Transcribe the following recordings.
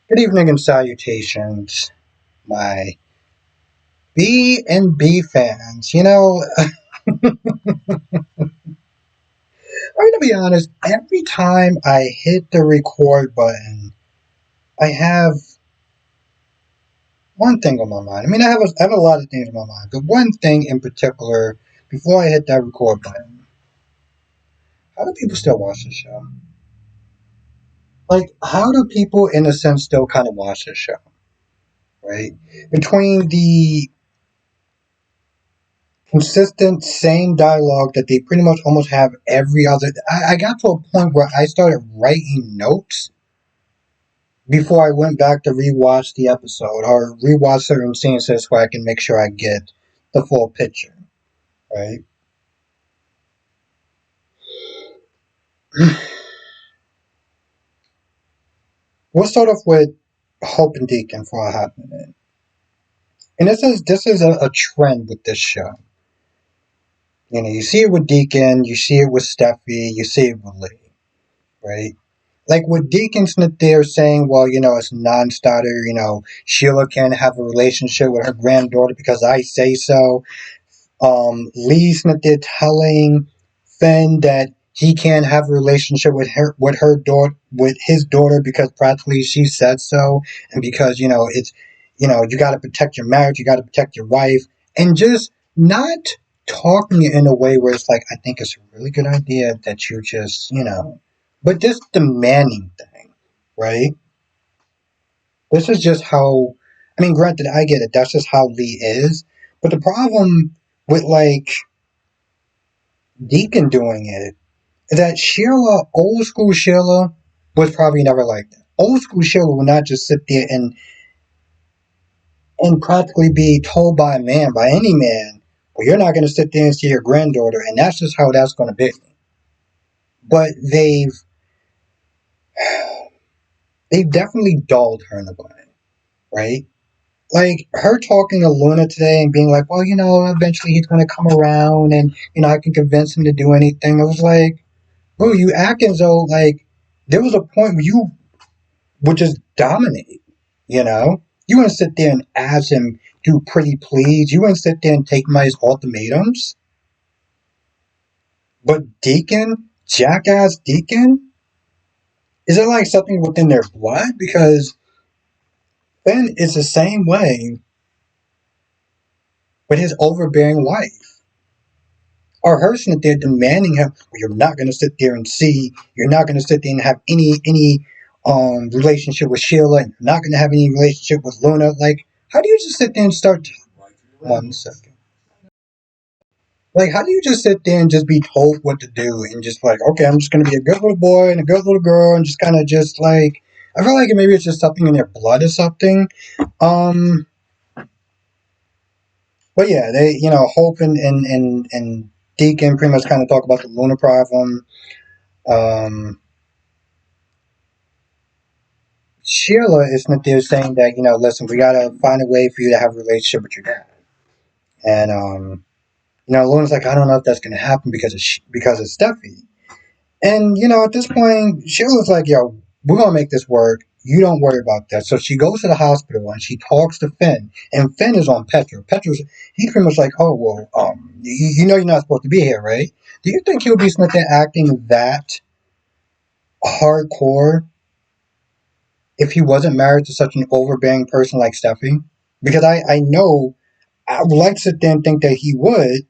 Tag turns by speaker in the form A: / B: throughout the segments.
A: Good evening and salutations, my B and B fans. I'm gonna be honest. Every time I hit the record button, I have one thing on my mind. I mean, I have a lot of things on my mind, but one thing in particular. Before I hit that record button, how do people still watch the show? Like, how do people, in a sense, still kind of watch the show? Right? Between the consistent same dialogue that they pretty much almost have every other. I got to a point where I started writing notes before I went back to rewatch the episode or rewatch certain scenes so I can make sure I get the full picture. Right. We'll start off with Hope and Deacon for a hot minute. And this is a trend with this show. You see it with Deacon, you see it with Steffi, you see it with Lee, right? Like with Deacon Smith there saying, well, it's non-starter, Sheila can't have a relationship with her granddaughter because I say so. Lee Smith there telling Finn that he can't have a relationship with her daughter with his daughter because practically she said so, and because it's you got to protect your marriage, you got to protect your wife, and just not talking in a way where it's like I think it's a really good idea that you just but this demanding thing, right? This is just how. I mean, granted, I get it. That's just how Lee is. But the problem with like Deacon doing it that Sheila, old school Sheila, was probably never like that. Old school Sheila would not just sit there and practically be told by a man, by any man, well, you're not going to sit there and see your granddaughter, and that's just how that's going to be. But they've definitely dulled her in the blind, right? Like her talking to Luna today and being like, well, eventually he's going to come around, and I can convince him to do anything. I was like, bro, you acting as though like there was a point where you would just dominate. You wouldn't sit there and ask him do pretty please. You wouldn't sit there and take my ultimatums. But Deacon, jackass Deacon, is it like something within their blood? Because Ben is the same way with his overbearing wife. Or her sitting there demanding him, well, you're not going to sit there and see, you're not going to sit there and have any relationship with Sheila, and you're not going to have any relationship with Luna. Like, how do you just sit there and start? 1 second. Like, how do you just sit there and just be told what to do and just like, okay, I'm just going to be a good little boy and a good little girl and just kind of just like, I feel like maybe it's just something in their blood or something. Um, but yeah, they, Hope and Deacon pretty much kind of talk about the Luna problem. Um, Sheila is not there saying that, listen, we got to find a way for you to have a relationship with your dad. And, Luna's like, I don't know if that's going to happen because of Steffi. And, at this point, Sheila's like, yo, we're going to make this work. You don't worry about that. So she goes to the hospital and she talks to Finn. And Finn is on Petra. Petra's, he's pretty much like, oh, well, you know you're not supposed to be here, right? Do you think he'll be Smith acting that hardcore if he wasn't married to such an overbearing person like Steffi? Because I know I would like to sit there and think that he would,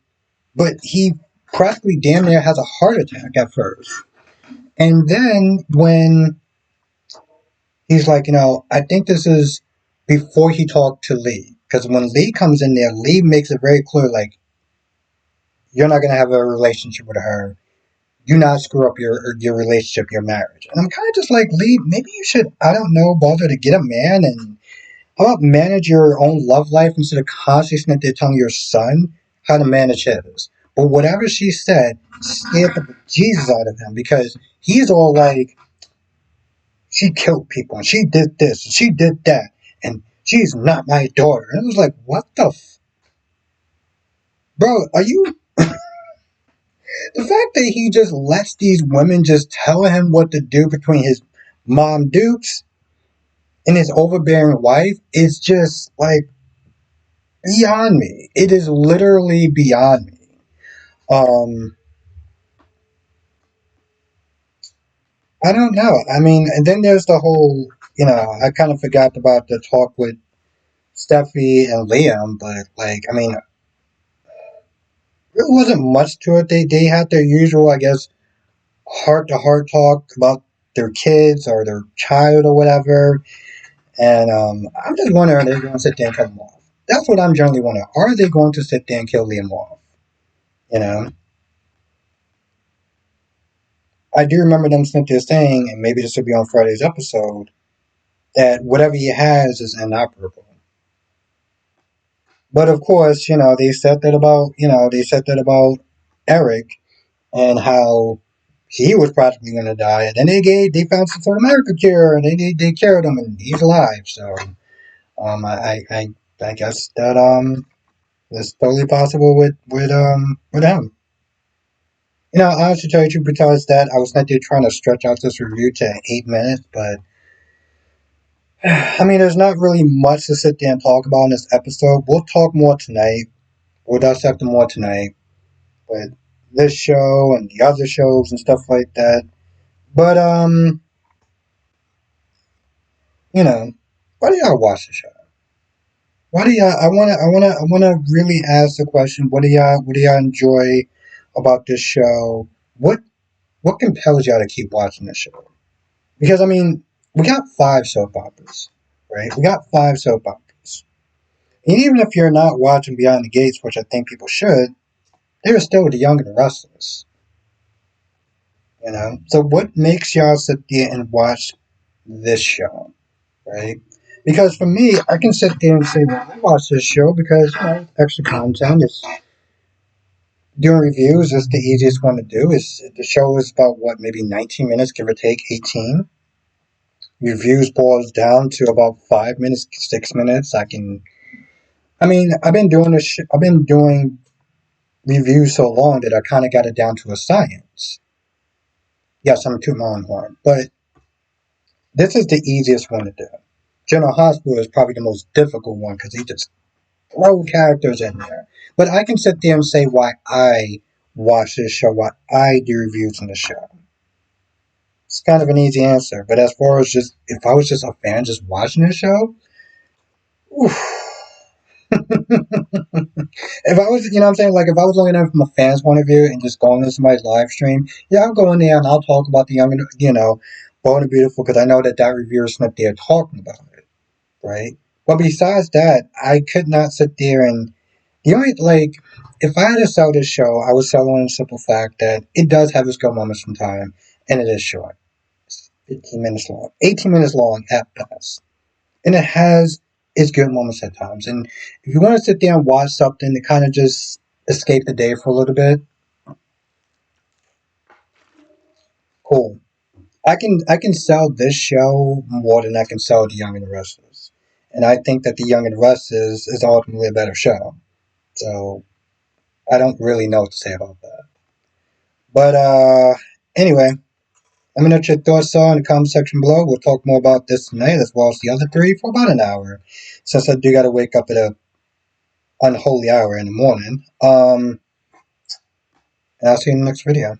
A: but he practically damn near has a heart attack at first. And then when he's like, I think this is before he talked to Lee. Because when Lee comes in there, Lee makes it very clear, like, you're not going to have a relationship with her. Do not screw up your relationship, your marriage. And I'm kind of just like, Lee, maybe you should, I don't know, bother to get a man and how about manage your own love life instead of constantly sitting there telling your son how to manage his. But whatever she said scared the Jesus out of him because he's all like, she killed people and she did this and she did that and she's not my daughter. And it was like, what the bro, are you the fact that he just lets these women just tell him what to do between his mom Dukes, and his overbearing wife is just like beyond me. It is literally beyond me. Um, I don't know. I mean, and then there's the whole, I kind of forgot about the talk with Steffi and Liam, but like, I mean, there wasn't much to it. They had their usual, I guess, heart to heart talk about their kids or their child or whatever. And I'm just wondering, are they going to sit there and kill him off? That's what I'm generally wondering. Are they going to sit there and kill Liam off? You know, I do remember them sitting there saying, and maybe this will be on Friday's episode, that whatever he has is inoperable. But of course, they said that about Eric and how he was practically going to die. And then they found some sort of miracle cure, and they cured him, and he's alive. So I guess that it's totally possible with him. I honestly tell you the truth, because that I was not there trying to stretch out this review to 8 minutes, but I mean, there's not really much to sit there and talk about in this episode. We'll talk more tonight. We'll dissect more tonight with this show and the other shows and stuff like that. But why do y'all watch the show? Why do y'all? I wanna really ask the question. What do y'all enjoy about this show? What compels y'all to keep watching this show? Because I mean, we got 5 soap operas, right? We got 5 soap operas. And even if you're not watching Beyond the Gates, which I think people should, there is still The Young and the Restless. So what makes y'all sit there and watch this show, right? Because for me, I can sit there and say, well, I watch this show because extra content. It's doing reviews is the easiest one to do. Is the show is about what, maybe 19 minutes, give or take 18. Reviews boils down to about 5 minutes, 6 minutes. I mean, I've been doing this. I've been doing reviews so long that I kind of got it down to a science. Yes, I'm tooting my own horn, but this is the easiest one to do. General Hospital is probably the most difficult one because he just throw characters in there. But I can sit there and say why I watch this show, why I do reviews on the show. It's kind of an easy answer. But as far as just if I was just a fan just watching the show, oof. If I was, what I'm saying, like if I was looking at it from a fan's point of view and just going to somebody's live stream, yeah, I'll go in there and I'll talk about the young, Bold and Beautiful, because I know that reviewer is not there talking about it, right? But besides that, I could not sit there and the only if I had to sell this show, I would sell on the simple fact that it does have its good moments from time, and it is short. It's 15 minutes long, 18 minutes long at best, and it has its good moments at times. And if you want to sit there and watch something to kind of just escape the day for a little bit, cool. I can sell this show more than I can sell The Young and the Restless, and I think that The Young and the Restless is ultimately a better show. So I don't really know what to say about that. But anyway, let me know what your thoughts are in the comment section below. We'll talk more about this tonight as well as the other 3 for about an hour, since I do got to wake up at a unholy hour in the morning. And I'll see you in the next video.